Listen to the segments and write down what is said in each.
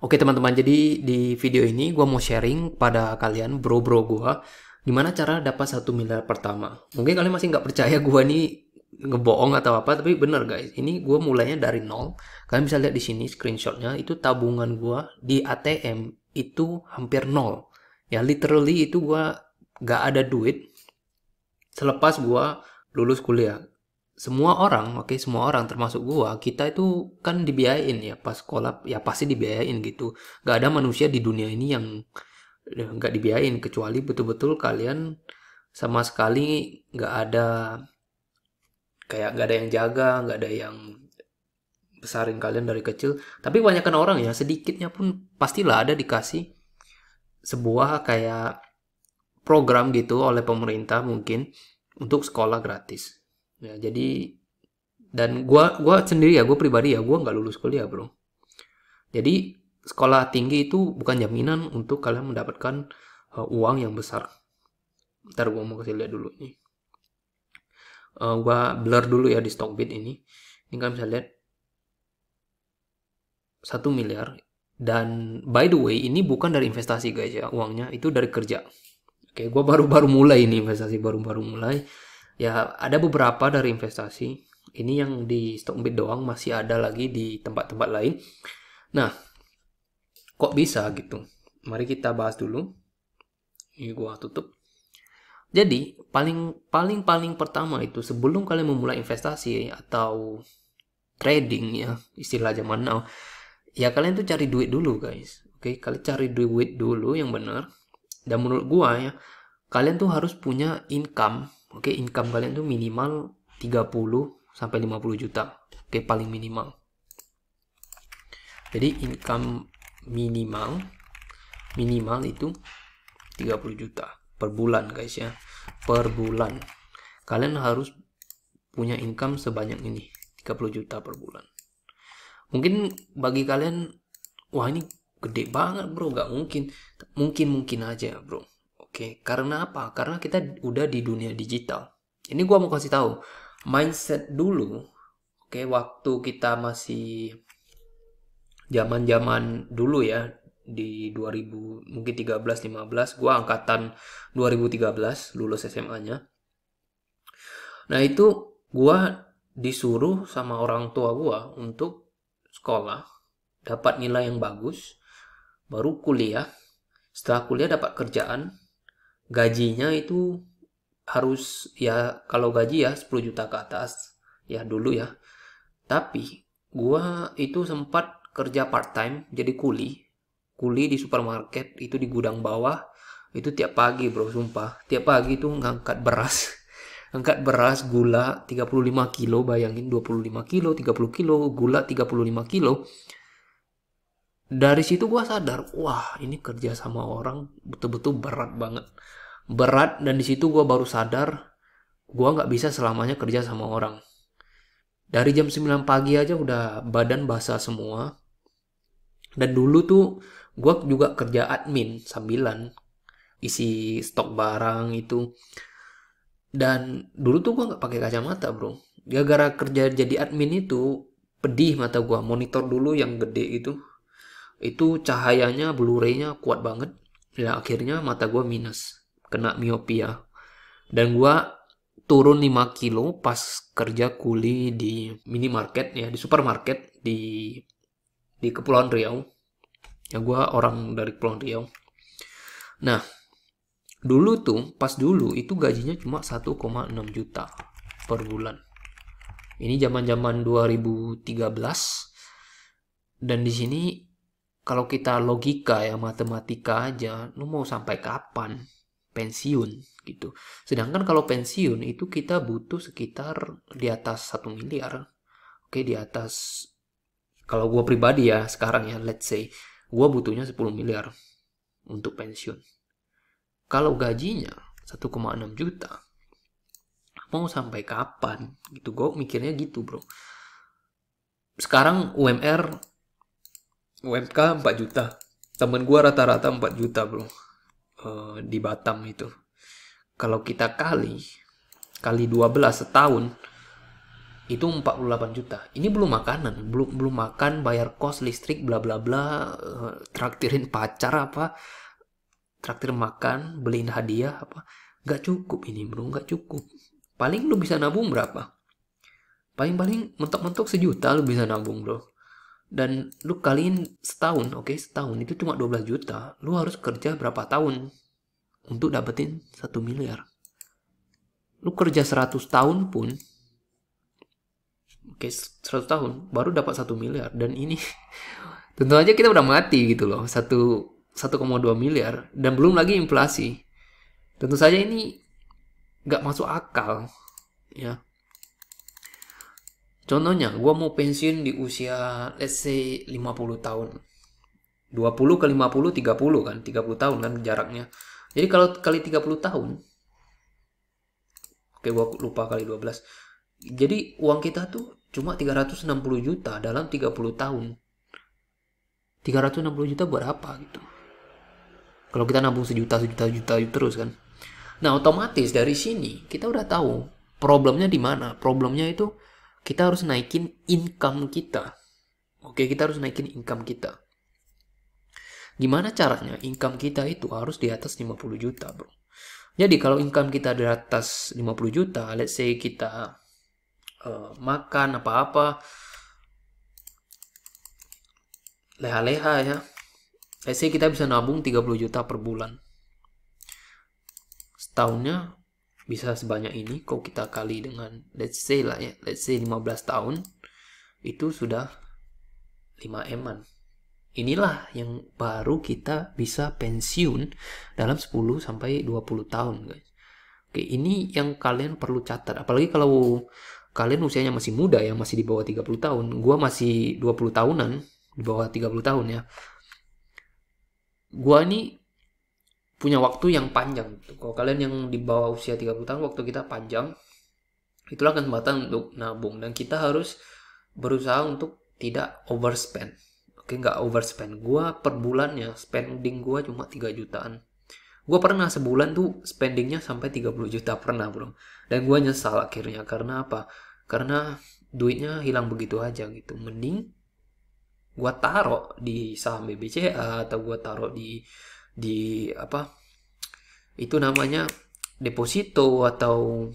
Oke teman-teman, jadi di video ini gue mau sharing pada kalian bro-bro gue gimana cara dapat 1 miliar pertama. Mungkin kalian masih nggak percaya gue nih ngebohong atau apa, tapi bener guys, ini gue mulainya dari nol. Kalian bisa lihat di sini screenshotnya, itu tabungan gue di ATM itu hampir nol. Ya literally itu gue nggak ada duit selepas gue lulus kuliah. Semua orang, oke, semua orang termasuk gua, kita itu kan dibiayain ya pas sekolah, ya pasti dibiayain gitu. Gak ada manusia di dunia ini yang nggak dibiayain kecuali betul-betul kalian sama sekali nggak ada, kayak nggak ada yang jaga, nggak ada yang besarin kalian dari kecil. Tapi kebanyakan orang ya sedikitnya pun pastilah ada dikasih sebuah kayak program gitu oleh pemerintah mungkin untuk sekolah gratis. Ya, jadi dan gua sendiri ya, gue pribadi ya, gua nggak lulus kuliah bro. Jadi sekolah tinggi itu bukan jaminan untuk kalian mendapatkan uang yang besar. Ntar gua mau kasih lihat dulu nih. Gua blur dulu ya di Stockbit ini. Ini kalian bisa lihat 1 miliar. Dan by the way ini bukan dari investasi guys ya, uangnya itu dari kerja. Oke, gua baru-baru mulai ini investasi, baru-baru mulai. Ya ada beberapa dari investasi. Ini yang di Stockbit doang, masih ada lagi di tempat-tempat lain. Nah, kok bisa gitu? Mari kita bahas dulu. Ini gua tutup. Jadi, paling pertama itu sebelum kalian memulai investasi atau trading ya, istilah zaman now, ya kalian tuh cari duit dulu, guys. Oke, kalian cari duit dulu yang benar. Dan menurut gua ya, kalian tuh harus punya income. Oke, income kalian tuh minimal 30 sampai 50 juta. Oke, paling minimal. Jadi income minimal itu 30 juta per bulan guys ya, per bulan kalian harus punya income sebanyak ini, 30 juta per bulan. Mungkin bagi kalian, wah ini gede banget bro, gak mungkin. Mungkin aja bro. Oke, karena apa? Karena kita udah di dunia digital. Ini gua mau kasih tahu mindset dulu. Oke, waktu kita masih zaman dulu ya, di 2000 mungkin 13-15, gua angkatan 2013 lulus SMA-nya. Nah, itu gua disuruh sama orang tua gua untuk sekolah, dapat nilai yang bagus, baru kuliah. Setelah kuliah dapat kerjaan, gajinya itu harus ya, kalau gaji ya 10 juta ke atas ya dulu ya. Tapi gua itu sempat kerja part time jadi kuli di supermarket, itu di gudang bawah. Itu tiap pagi bro, sumpah tiap pagi tuh ngangkat beras angkat beras gula 35 kilo, bayangin 25 kilo 30 kilo gula 35 kilo. Dari situ gua sadar, wah ini kerja sama orang betul-betul berat banget, berat. Dan di situ gua baru sadar gua nggak bisa selamanya kerja sama orang. Dari jam 9 pagi aja udah badan basah semua. Dan dulu tuh gue juga kerja admin sambilan isi stok barang itu. Dan dulu tuh gue nggak pakai kacamata bro. Gara-gara kerja jadi admin itu pedih mata gue. Monitor dulu yang gede itu cahayanya Blu-ray-nya kuat banget. Ya akhirnya mata gue minus, kena miopia. Dan gue turun 5 kilo pas kerja kuli di minimarket ya, di supermarket di Kepulauan Riau. Ya gue orang dari Kepulauan Riau. Nah, dulu itu gajinya cuma 1,6 juta per bulan. Ini zaman-zaman 2013. Dan di sini kalau kita logika ya, matematika aja, lu mau sampai kapan pensiun gitu. Sedangkan kalau pensiun itu kita butuh sekitar di atas 1 miliar. Oke, di atas, kalau gue pribadi ya sekarang ya, let's say gue butuhnya 10 miliar untuk pensiun. Kalau gajinya 1,6 juta, mau sampai kapan gitu, gue mikirnya gitu bro. Sekarang UMK 4 juta, temen gue rata-rata 4 juta bro, di Batam itu. Kalau kita kali 12 setahun, Itu 48 juta. Ini belum makanan, belum makan, bayar kos, listrik, bla bla bla, traktirin pacar apa, traktir makan, beliin hadiah apa. Gak cukup ini bro, gak cukup. Paling lu bisa nabung berapa? Paling-paling mentok-mentok sejuta lu bisa nabung bro. Dan lu kaliin setahun, oke, setahun itu cuma 12 juta. Lu harus kerja berapa tahun untuk dapetin 1 miliar? Lu kerja 100 tahun pun, oke, 100 tahun baru dapat 1 miliar. Dan ini tentu aja kita udah mati gitu loh. 1,2 miliar. Dan belum lagi inflasi. Tentu saja ini nggak masuk akal. Ya. Contohnya, gue mau pensiun di usia, let's say, 50 tahun. 20 ke 50, 30 kan. 30 tahun kan jaraknya. Jadi kalau kali 30 tahun, oke, gue lupa kali 12. Jadi uang kita tuh cuma 360 juta dalam 30 tahun. 360 juta buat apa gitu? Kalau kita nabung sejuta terus kan. Nah, otomatis dari sini kita udah tahu problemnya di mana. Problemnya itu kita harus naikin income kita. Oke, kita harus naikin income kita. Gimana caranya? Income kita itu harus di atas 50 juta, bro. Jadi kalau income kita di atas 50 juta, let's say kita makan apa-apa, leha-leha ya. Let's say kita bisa nabung 30 juta per bulan. Setahunnya bisa sebanyak ini. Kalau kita kali dengan, let's say lah ya, let's say 15 tahun, itu sudah 5M-an. Inilah yang baru kita bisa pensiun dalam 10 sampai 20 tahun, guys. Oke, ini yang kalian perlu catat. Apalagi kalau kalian usianya masih muda ya, masih di bawah 30 tahun. Gua masih 20 tahunan, di bawah 30 tahun ya. Gua ini punya waktu yang panjang. Kalau kalian yang di bawah usia 30 tahun, waktu kita panjang. Itulah kesempatan untuk nabung. Dan kita harus berusaha untuk tidak overspend. Oke, nggak overspend. Gua per bulannya spending gua cuma 3 jutaan. Gua pernah sebulan tuh spendingnya sampai 30 juta pernah bro. Dan gua nyesal akhirnya. Karena apa? Karena duitnya hilang begitu aja gitu. Mending gua taruh di saham BBCA atau gua taruh di apa? Itu namanya deposito atau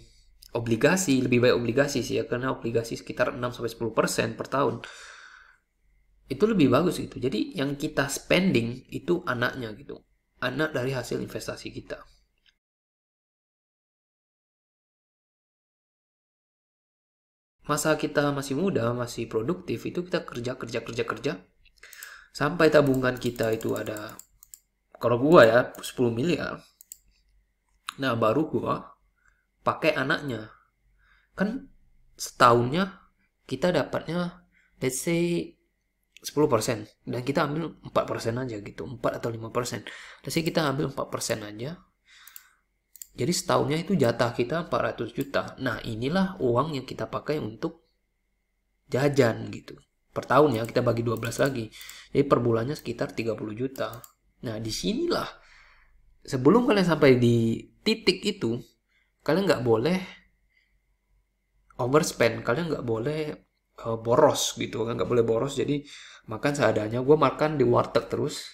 obligasi. Lebih baik obligasi sih ya, karena obligasi sekitar 6-10% per tahun. Itu lebih bagus gitu. Jadi yang kita spending itu anaknya gitu. Anak dari hasil investasi kita. Masa kita masih muda, masih produktif, itu kita kerja. Sampai tabungan kita itu ada, kalau gua ya, 10 miliar. Nah, baru gua pakai anaknya. Kan setahunnya kita dapatnya, let's say, 10%. Dan kita ambil 4% aja gitu. 4 atau 5%. Let's say kita ambil 4% aja. Jadi setahunnya itu jatah kita 400 juta. Nah, inilah uang yang kita pakai untuk jajan gitu. Per tahun ya, kita bagi 12 lagi. Jadi per bulannya sekitar 30 juta. Nah, disinilah sebelum kalian sampai di titik itu, kalian nggak boleh overspend. Kalian nggak boleh boros gitu kan. Nggak boleh boros, jadi makan seadanya. Gue makan di warteg terus.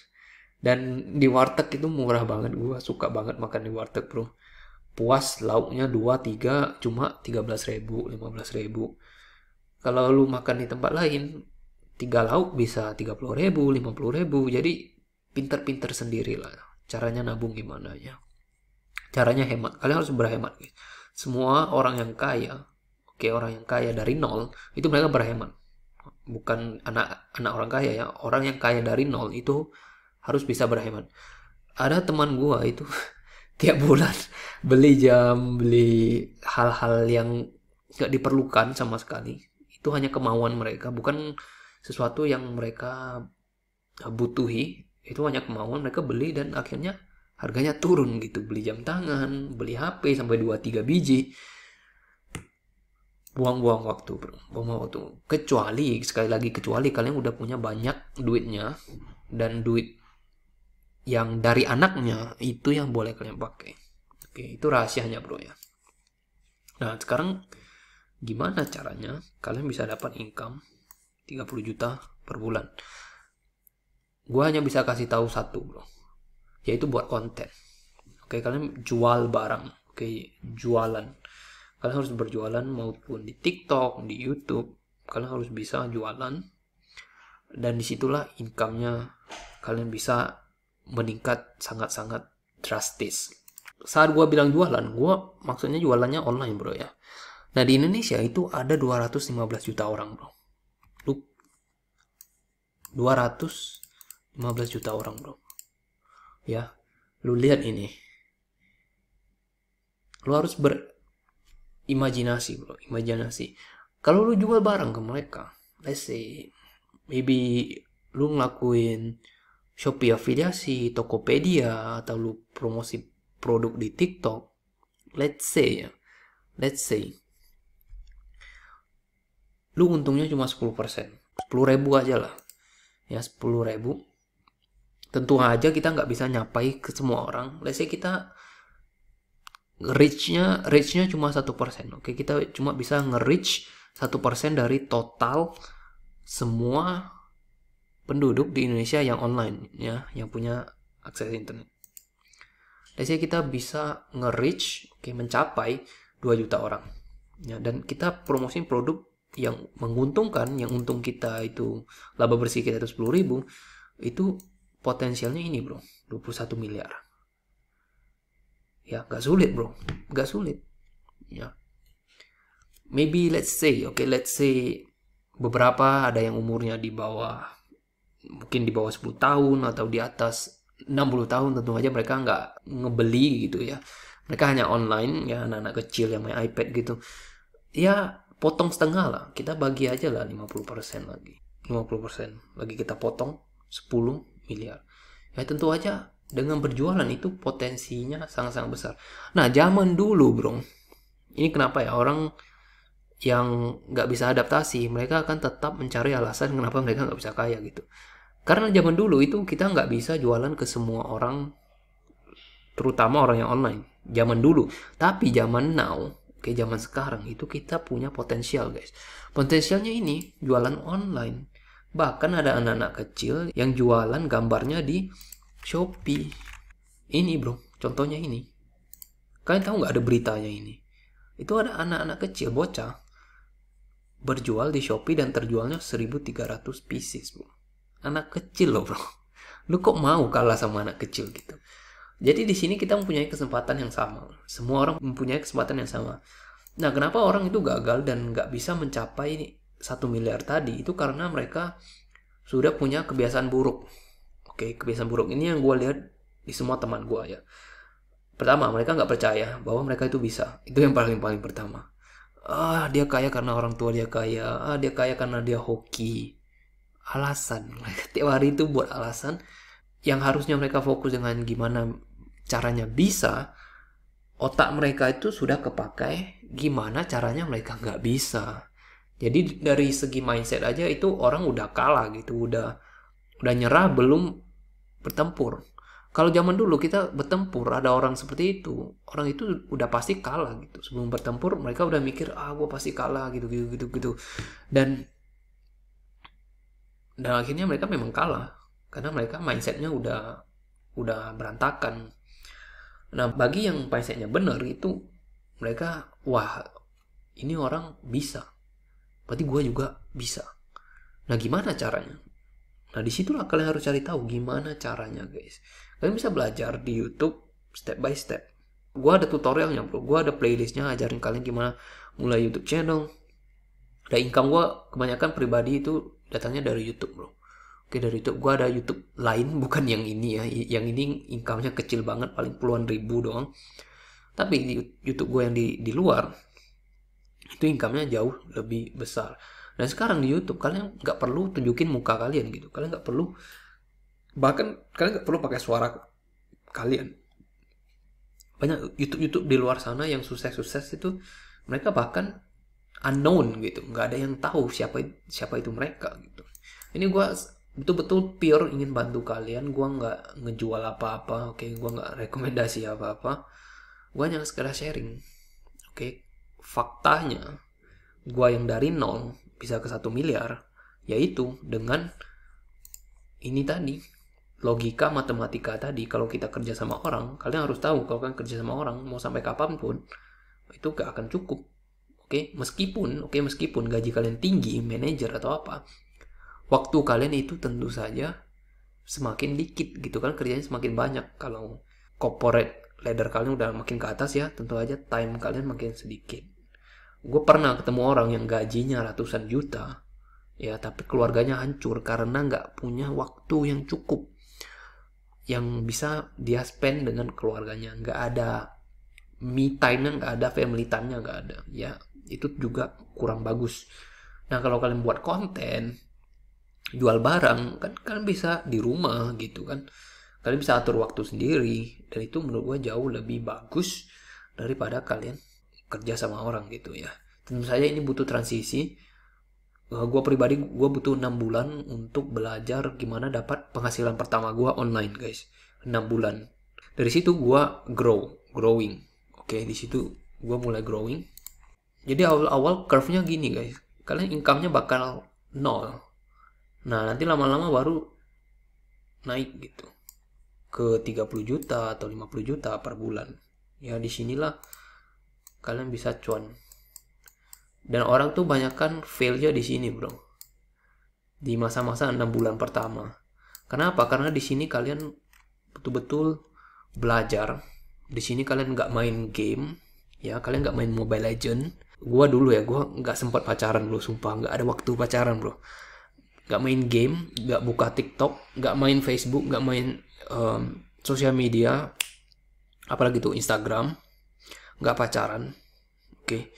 Dan di warteg itu murah banget. Gue suka banget makan di warteg bro. Puas, lauknya 2-3 cuma 13.000, 15.000. Kalau lu makan di tempat lain 3 lauk bisa 30.000, 50.000. Jadi pinter-pinter sendiri lah caranya nabung gimana ya. Caranya hemat. Kalian harus berhemat guys. Semua orang yang kaya, oke, orang yang kaya dari nol itu mereka berhemat. Bukan anak orang kaya ya. Orang yang kaya dari nol itu harus bisa berhemat. Ada teman gua itu tiap bulan beli jam, beli hal-hal yang gak diperlukan sama sekali. Itu hanya kemauan mereka, bukan sesuatu yang mereka butuhi. Itu hanya kemauan mereka beli dan akhirnya harganya turun gitu. Beli jam tangan, beli HP sampai 2-3 biji. Buang-buang waktu bro, buang waktu. Kecuali, sekali lagi kecuali kalian udah punya banyak duitnya. Dan duit yang dari anaknya itu yang boleh kalian pakai. Oke, itu rahasianya bro ya. Nah, sekarang Gimana caranya kalian bisa dapat income 30 juta per bulan? Gue hanya bisa kasih tahu satu bro, yaitu buat konten. Oke, kalian jual barang. Oke, jualan. Kalian harus berjualan maupun di TikTok, di YouTube. Kalian harus bisa jualan. Dan disitulah income-nya kalian bisa meningkat sangat-sangat drastis. Saat gue bilang jualan, gue maksudnya jualannya online bro ya. Nah di Indonesia itu ada 215 juta orang bro. 215 juta orang bro. Ya, lu lihat ini. Lu harus berimajinasi bro, imajinasi. Kalau lu jual barang ke mereka, let's say, maybe lu ngelakuin Shopee afiliasi, Tokopedia, atau lu promosi produk di TikTok, let's say, lu untungnya cuma 10%, 10.000 aja lah, ya 10.000. Tentu aja kita nggak bisa nyapai ke semua orang. Let's say kita reach-nya cuma 1%. Oke, kita cuma bisa nge-reach 1% dari total semua penduduk di Indonesia yang online ya, yang punya akses internet. Let's say kita bisa nge-reach, mencapai 2 juta orang. Ya, dan kita promosiin produk yang menguntungkan, yang untung kita itu laba bersih kita itu 10.000, itu potensialnya ini bro, 21 miliar. Ya, gak sulit bro, gak sulit. Ya, maybe let's say beberapa ada yang umurnya di bawah, mungkin di bawah 10 tahun atau di atas 60 tahun, tentu aja mereka nggak ngebeli gitu ya. Mereka hanya online ya, anak-anak kecil yang main iPad gitu. Ya, potong setengah lah. Kita bagi aja lah 50% lagi. 50% lagi kita potong 10 miliar. Ya tentu aja dengan berjualan itu potensinya sangat-sangat besar. Nah, zaman dulu bro, ini kenapa ya orang yang nggak bisa adaptasi, mereka akan tetap mencari alasan kenapa mereka nggak bisa kaya gitu. Karena zaman dulu itu kita nggak bisa jualan ke semua orang, terutama orang yang online. Zaman dulu. Tapi zaman now, zaman sekarang itu kita punya potensial guys. Potensialnya ini jualan online. Bahkan ada anak-anak kecil yang jualan gambarnya di Shopee. Ini bro, contohnya ini. Kalian tahu nggak ada beritanya ini? Itu ada anak-anak kecil, bocah, berjual di Shopee dan terjualnya 1.300 pieces bro. Anak kecil loh bro. Lu kok mau kalah sama anak kecil gitu? Jadi di sini kita mempunyai kesempatan yang sama. Semua orang mempunyai kesempatan yang sama. Nah, kenapa orang itu gagal dan nggak bisa mencapai 1 miliar tadi? Itu karena mereka sudah punya kebiasaan buruk. Oke, kebiasaan buruk ini yang gue lihat di semua teman gue ya. Pertama, mereka nggak percaya bahwa mereka itu bisa. Itu yang paling pertama. Dia kaya karena orang tua dia kaya. Dia kaya karena dia hoki. Alasan. Tiap hari itu buat alasan. Yang harusnya mereka fokus dengan gimana caranya bisa, otak mereka itu sudah kepakai gimana caranya mereka nggak bisa. Jadi dari segi mindset aja itu orang udah kalah gitu, udah nyerah belum bertempur. Kalau zaman dulu kita bertempur, ada orang seperti itu, orang itu udah pasti kalah gitu. Sebelum bertempur mereka udah mikir, gue pasti kalah gitu. Dan akhirnya mereka memang kalah karena mereka mindsetnya udah berantakan. Nah, bagi yang mindsetnya benar itu mereka, wah ini orang bisa, berarti gue juga bisa. Nah, gimana caranya? Nah, disitulah kalian harus cari tahu gimana caranya guys. Kalian bisa belajar di YouTube step by step. Gue ada tutorialnya bro, gue ada playlistnya ajarin kalian gimana mulai YouTube channel. Dan income gue kebanyakan pribadi itu datangnya dari YouTube bro. Oke, dari YouTube gue ada YouTube lain, bukan yang ini ya. Yang ini income-nya kecil banget, paling puluhan ribu doang. Tapi di YouTube gue yang di luar itu income-nya jauh lebih besar. Dan sekarang di YouTube kalian nggak perlu tunjukin muka kalian gitu. Kalian nggak perlu, bahkan kalian nggak perlu pakai suara kalian. Banyak YouTube di luar sana yang sukses itu mereka bahkan unknown gitu, nggak ada yang tahu siapa itu mereka gitu. Ini gue betul-betul pure ingin bantu kalian. Gue nggak ngejual apa-apa, gue nggak rekomendasi apa-apa. Gue hanya sekedar sharing. Faktanya gua yang dari nol bisa ke 1 miliar, yaitu dengan ini tadi, logika matematika tadi. Kalau kita kerja sama orang, kalian harus tahu kalau kalian kerja sama orang mau sampai kapanpun itu gak akan cukup. Meskipun gaji kalian tinggi, manajer atau apa, waktu kalian itu tentu saja semakin dikit gitu kan, kerjanya semakin banyak. Kalau corporate ladder kalian udah makin ke atas ya, tentu aja time kalian makin sedikit. Gue pernah ketemu orang yang gajinya ratusan juta, ya tapi keluarganya hancur karena nggak punya waktu yang cukup yang bisa dia spend dengan keluarganya. Nggak ada me time-nya, nggak ada family time-nya, nggak ada. Ya itu juga kurang bagus. Nah kalau kalian buat konten, jual barang, kan kalian bisa di rumah gitu kan. Kalian bisa atur waktu sendiri, dan itu menurut gue jauh lebih bagus daripada kalian kerja sama orang gitu ya. Tentu saja ini butuh transisi. Gue pribadi, gue butuh 6 bulan untuk belajar gimana dapat penghasilan pertama gue online guys. 6 bulan. Dari situ gue growing. Oke, di situ gue mulai growing. Jadi awal-awal curve-nya gini guys. Kalian income-nya bakal 0. Nah, nanti lama-lama baru naik gitu ke 30 juta atau 50 juta per bulan. Ya disinilah kalian bisa cuan. Dan orang tuh banyakkan failnya di sini bro, di masa-masa 6 bulan pertama. Kenapa? Karena di sini kalian betul-betul belajar. Di sini kalian nggak main game, ya kalian nggak main Mobile Legend. Gua dulu ya, gua nggak sempat pacaran bro, sumpah nggak ada waktu pacaran bro. Nggak main game, nggak buka TikTok, nggak main Facebook, nggak main sosial media, apalagi tuh Instagram, nggak pacaran, oke.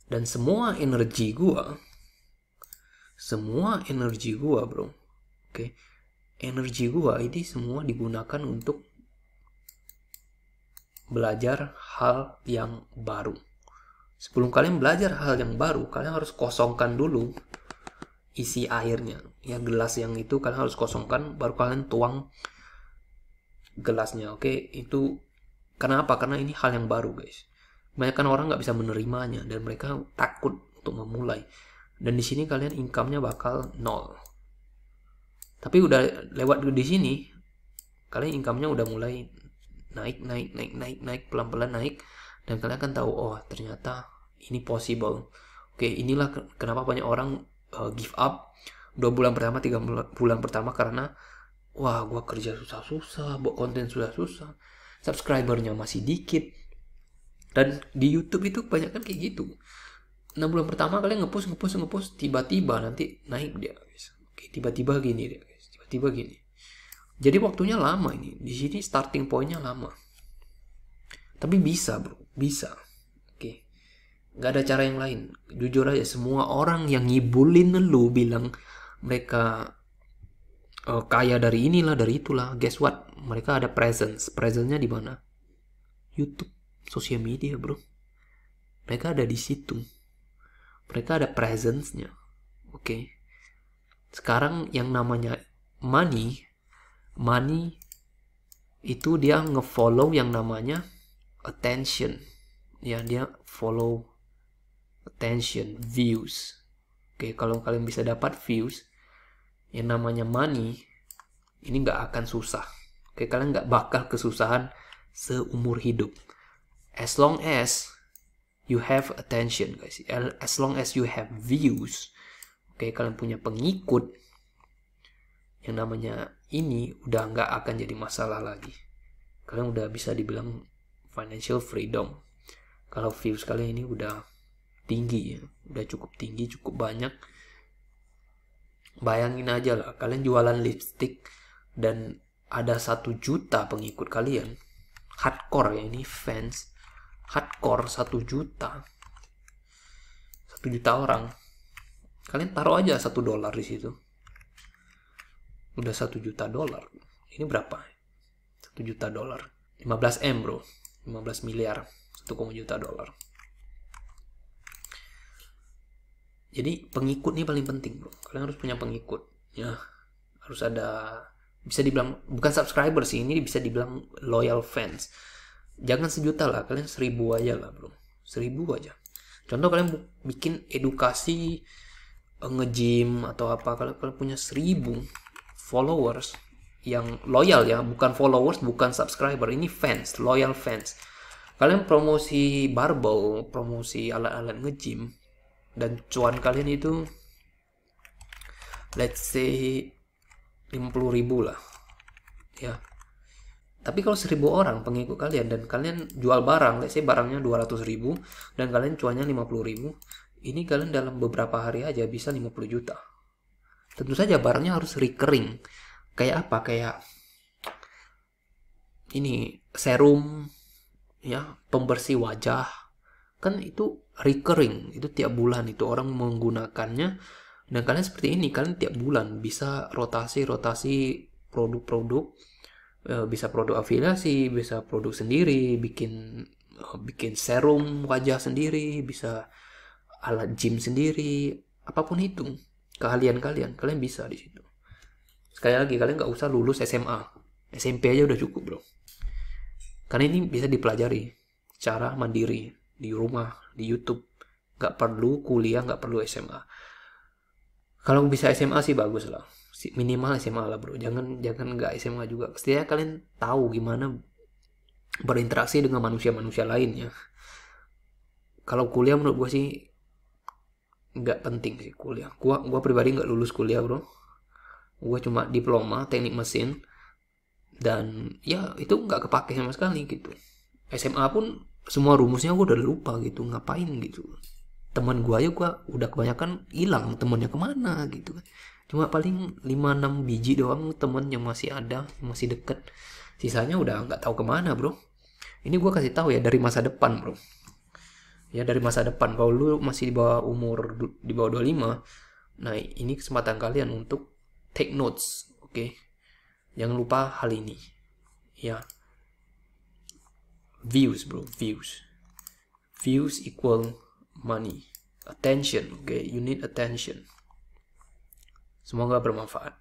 Dan semua energi gua bro, oke. Energi gua ini semua digunakan untuk belajar hal yang baru. Sebelum kalian belajar hal yang baru, kalian harus kosongkan dulu isi airnya. Ya gelas yang itu kalian harus kosongkan, baru kalian tuang gelasnya. Oke, itu kenapa? Karena ini hal yang baru guys. Banyak kan orang nggak bisa menerimanya dan mereka takut untuk memulai. Dan di sini kalian income-nya bakal 0. Tapi udah lewat di sini, kalian income-nya udah mulai naik, pelan-pelan naik, dan kalian akan tahu, oh ternyata ini possible. Oke, inilah kenapa banyak orang give up 2 bulan pertama, 3 bulan pertama, karena wah gue kerja susah-susah, buat konten susah-susah, subscribernya masih dikit. Dan di YouTube itu banyak kan kayak gitu. 6 bulan pertama kalian ngepost, tiba-tiba nanti naik dia guys. Oke, tiba-tiba gini dia guys, tiba-tiba gini. Jadi waktunya lama ini. Di sini starting point-nya lama. Tapi bisa bro, bisa. Oke. Gak ada cara yang lain. Jujur aja, semua orang yang ngibulin lu bilang mereka kaya dari inilah, dari itulah. Guess what? Mereka ada presence. Presence-nya di mana? YouTube, sosial media bro. Mereka ada di situ. Mereka ada presence-nya. Oke. Sekarang yang namanya money itu dia nge-follow yang namanya attention. Ya, dia follow attention, views. Oke, kalau kalian bisa dapat views, yang namanya money ini nggak akan susah. Oke, kalian nggak bakal kesusahan seumur hidup. As long as you have attention guys, as long as you have views, oke, kalian punya pengikut, yang namanya ini udah nggak akan jadi masalah lagi. Kalian udah bisa dibilang financial freedom. Kalau views kalian ini udah tinggi ya, udah cukup tinggi, cukup banyak. Bayangin aja lah, kalian jualan lipstick dan ada 1 juta pengikut kalian. Hardcore ya, ini fans hardcore 1 juta. 1 juta orang. Kalian taruh aja $1 di situ. Udah $1 juta. Ini berapa? $1 juta. 15 M bro. 15 miliar. 1 juta dolar. Jadi pengikut ini paling penting bro. Kalian harus punya pengikut. Ya, harus ada, bisa dibilang bukan subscriber sih, ini bisa dibilang loyal fans. Jangan 1 juta lah, kalian 1000 aja lah bro. 1000 aja. Contoh kalian bikin edukasi nge-gym atau apa, kalau kalian punya 1000 followers yang loyal ya, bukan followers, bukan subscriber, ini fans, loyal fans. Kalian promosi barbell, promosi alat-alat nge-gym, dan cuan kalian itu let's say 50.000 lah ya. Tapi kalau 1000 orang pengikut kalian dan kalian jual barang, let's say barangnya 200.000 dan kalian cuannya 50.000, ini kalian dalam beberapa hari aja bisa 50 juta. Tentu saja barangnya harus recurring. Kayak apa? Kayak ini serum ya, pembersih wajah. Kan itu recurring, itu tiap bulan itu orang menggunakannya, dan kalian seperti ini, kalian tiap bulan bisa rotasi produk-produk, bisa produk afiliasi, bisa produk sendiri, bikin serum wajah sendiri, bisa alat gym sendiri, apapun itu keahlian kalian bisa di situ. Sekali lagi, kalian nggak usah lulus SMA, SMP aja udah cukup bro, karena ini bisa dipelajari secara mandiri di rumah, di YouTube. Nggak perlu kuliah, nggak perlu SMA. Kalau bisa SMA sih bagus lah, minimal SMA lah bro, jangan nggak SMA juga. Setidaknya kalian tahu gimana berinteraksi dengan manusia lainnya. Kalau kuliah menurut gue sih nggak penting sih kuliah. Gua pribadi nggak lulus kuliah bro, gue cuma diploma teknik mesin, dan ya itu nggak kepake sama sekali gitu. SMA pun semua rumusnya gue udah lupa gitu, ngapain gitu. Teman gue aja gue udah kebanyakan hilang, temennya kemana gitu kan. Cuma paling 5-6 biji doang temen yang masih ada, yang masih deket. Sisanya udah nggak tahu kemana bro. Ini gue kasih tahu ya dari masa depan bro. Ya dari masa depan, kalau lu masih di bawah umur, di bawah 25, nah ini kesempatan kalian untuk take notes, oke? Jangan lupa hal ini ya. Views bro, views equal money. Attention, okay? You need attention. Semoga bermanfaat.